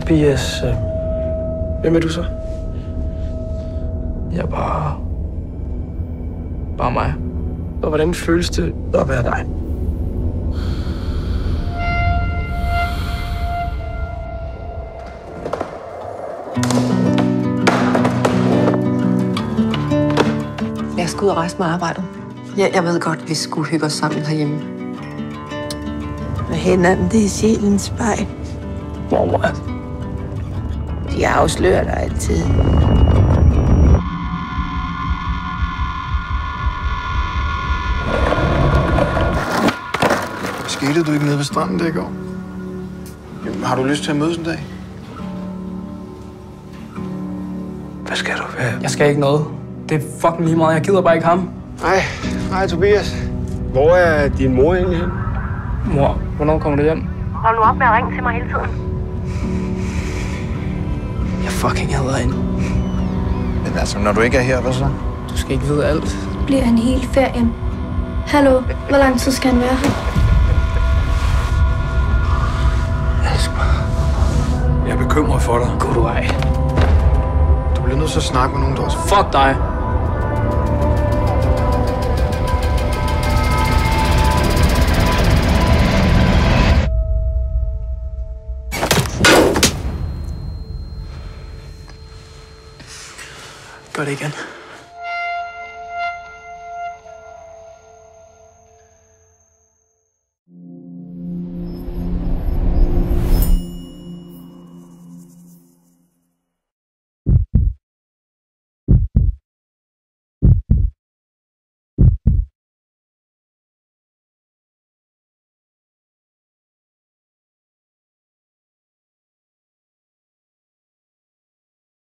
Tobias, hvem er du så? Jeg er bare mig. Og hvordan føles det at være dig? Jeg skal ud og rejse med arbejdet. Jeg ved godt, vi skulle hygge os sammen herhjemme. Og hænderne, det er sjælens spejl. Mormor. De afslører dig altid. Skete du ikke nede ved stranden der i går? Jamen, har du lyst til at mødes en dag? Hvad skal du? Jeg skal ikke noget. Det er fucking lige meget. Jeg gider bare ikke ham. Hej Tobias. Hvor er din mor egentlig hen? Mor, hvornår kommer du hjem? Hold nu op med at ringe til mig hele tiden. Jeg fucking hader hende. Men altså, når du ikke er her, hvad så? Du skal ikke vide alt. Bliver han hele ferien? Hallo, hvor lang tid skal han være her? Jeg er bekymret for dig. Gå du ej. Du bliver nødt til at snakke med nogen, der også... Fuck dig. Gør det igen.